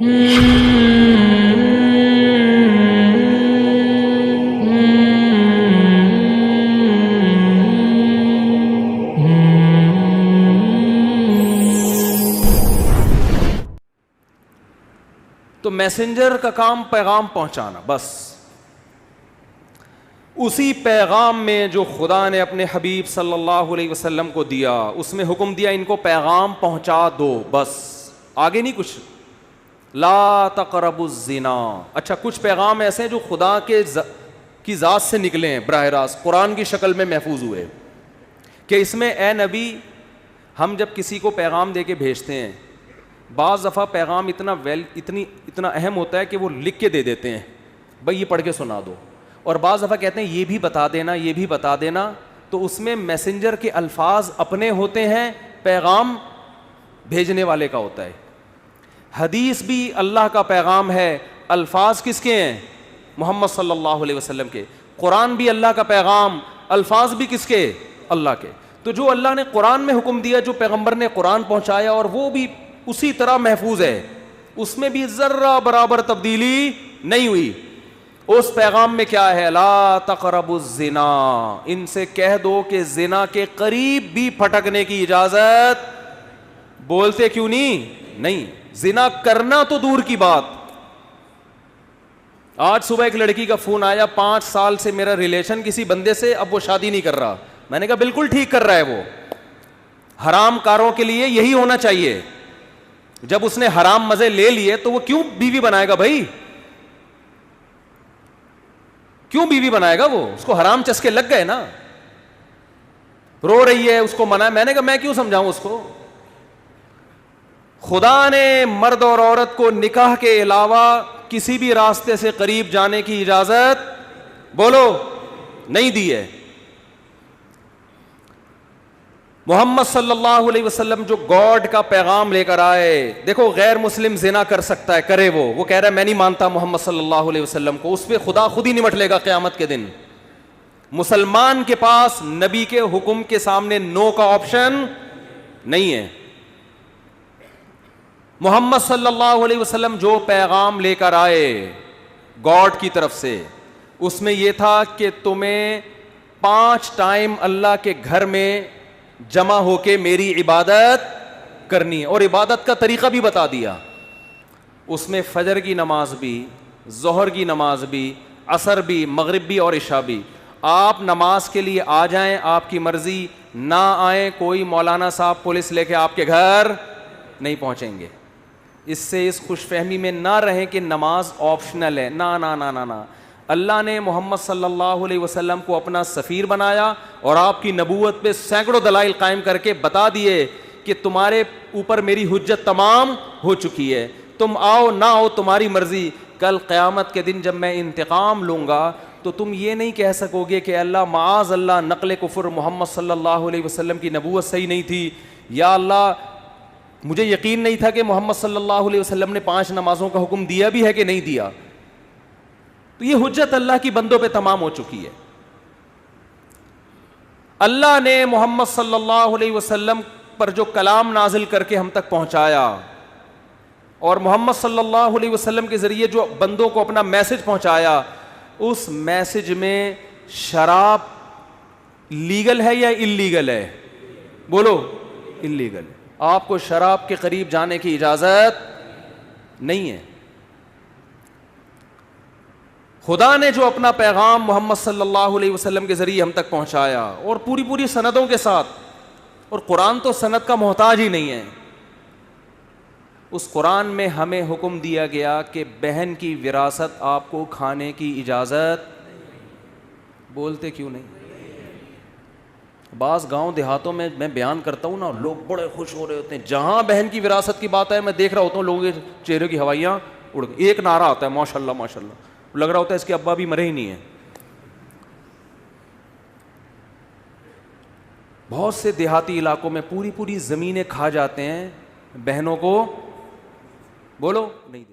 تو میسنجر کا کام پیغام پہنچانا، بس اسی پیغام میں جو خدا نے اپنے حبیب صلی اللہ علیہ وسلم کو دیا، اس میں حکم دیا ان کو پیغام پہنچا دو، بس آگے نہیں کچھ. لا تقربوا الزنا. اچھا، کچھ پیغام ایسے ہیں جو خدا کی ذات سے نکلے ہیں، براہ راست قرآن کی شکل میں محفوظ ہوئے، کہ اس میں اے نبی، ہم جب کسی کو پیغام دے کے بھیجتے ہیں، بعض دفعہ پیغام اتنا اہم ہوتا ہے کہ وہ لکھ کے دے دیتے ہیں، بھائی یہ پڑھ کے سنا دو، اور بعض دفعہ کہتے ہیں یہ بھی بتا دینا، یہ بھی بتا دینا. تو اس میں میسنجر کے الفاظ اپنے ہوتے ہیں، پیغام بھیجنے والے کا ہوتا ہے. حدیث بھی اللہ کا پیغام ہے، الفاظ کس کے ہیں؟ محمد صلی اللہ علیہ وسلم کے. قرآن بھی اللہ کا پیغام، الفاظ بھی کس کے؟ اللہ کے. تو جو اللہ نے قرآن میں حکم دیا، جو پیغمبر نے قرآن پہنچایا، اور وہ بھی اسی طرح محفوظ ہے، اس میں بھی ذرہ برابر تبدیلی نہیں ہوئی. اس پیغام میں کیا ہے؟ لا تقربوا الزنا. ان سے کہہ دو کہ زنا کے قریب بھی پھٹکنے کی اجازت. بولتے کیوں نہیں. زنا کرنا تو دور کی بات. آج صبح ایک لڑکی کا فون آیا، 5 سال سے میرا ریلیشن کسی بندے سے، اب وہ شادی نہیں کر رہا. میں نے کہا بالکل ٹھیک کر رہا ہے، وہ حرام کاروں کے لیے یہی ہونا چاہیے. جب اس نے حرام مزے لے لیے تو وہ کیوں بیوی بنائے گا بھائی؟ کیوں بیوی بنائے گا؟ وہ اس کو حرام چسکے لگ گئے نا. رو رہی ہے، اس کو منع. میں نے کہا میں کیوں سمجھاؤں اس کو؟ خدا نے مرد اور عورت کو نکاح کے علاوہ کسی بھی راستے سے قریب جانے کی اجازت بولو نہیں دی ہے. محمد صلی اللہ علیہ وسلم جو گاڈ کا پیغام لے کر آئے، دیکھو غیر مسلم زنا کر سکتا ہے، کرے وہ کہہ رہا ہے میں نہیں مانتا محمد صلی اللہ علیہ وسلم کو، اس پہ خدا خود ہی نمٹ لے گا قیامت کے دن. مسلمان کے پاس نبی کے حکم کے سامنے نو کا آپشن نہیں ہے. محمد صلی اللہ علیہ وسلم جو پیغام لے کر آئے گاڈ کی طرف سے، اس میں یہ تھا کہ تمہیں 5 ٹائم اللہ کے گھر میں جمع ہو کے میری عبادت کرنی ہے، اور عبادت کا طریقہ بھی بتا دیا. اس میں فجر کی نماز بھی، ظہر کی نماز بھی، عصر بھی، مغرب بھی اور عشاء بھی. آپ نماز کے لیے آ جائیں، آپ کی مرضی، نہ آئیں، کوئی مولانا صاحب پولیس لے کے آپ کے گھر نہیں پہنچیں گے. اس سے اس خوش فہمی میں نہ رہیں کہ نماز آپشنل ہے. نہ نہ نہ نہ نہ. اللہ نے محمد صلی اللہ علیہ وسلم کو اپنا سفیر بنایا، اور آپ کی نبوت پہ سینکڑوں دلائل قائم کر کے بتا دیے کہ تمہارے اوپر میری حجت تمام ہو چکی ہے، تم آؤ نہ آؤ تمہاری مرضی. کل قیامت کے دن جب میں انتقام لوں گا تو تم یہ نہیں کہہ سکو گے کہ اللہ معاذ اللہ نقل کفر، محمد صلی اللہ علیہ وسلم کی نبوت صحیح نہیں تھی، یا اللہ مجھے یقین نہیں تھا کہ محمد صلی اللہ علیہ وسلم نے 5 نمازوں کا حکم دیا بھی ہے کہ نہیں دیا. تو یہ حجت اللہ کی بندوں پہ تمام ہو چکی ہے. اللہ نے محمد صلی اللہ علیہ وسلم پر جو کلام نازل کر کے ہم تک پہنچایا، اور محمد صلی اللہ علیہ وسلم کے ذریعے جو بندوں کو اپنا میسج پہنچایا، اس میسج میں شراب لیگل ہے یا انلیگل ہے؟ بولو انلیگل. آپ کو شراب کے قریب جانے کی اجازت نہیں ہے. خدا نے جو اپنا پیغام محمد صلی اللہ علیہ وسلم کے ذریعے ہم تک پہنچایا، اور پوری سندوں کے ساتھ، اور قرآن تو سند کا محتاج ہی نہیں ہے، اس قرآن میں ہمیں حکم دیا گیا کہ بہن کی وراثت آپ کو کھانے کی اجازت. بولتے کیوں نہیں؟ بعض گاؤں دیہاتوں میں بیان کرتا ہوں نا، لوگ بڑے خوش ہو رہے ہوتے ہیں، جہاں بہن کی وراثت کی بات ہے میں دیکھ رہا ہوتا ہوں لوگوں کے چہرے کی ہوائیاں اڑ گئی. ایک نعرہ آتا ہے ماشاءاللہ ماشاءاللہ، لگ رہا ہوتا ہے اس کے ابا بھی مرے ہی نہیں ہیں. بہت سے دیہاتی علاقوں میں پوری زمینیں کھا جاتے ہیں بہنوں کو. بولو نہیں.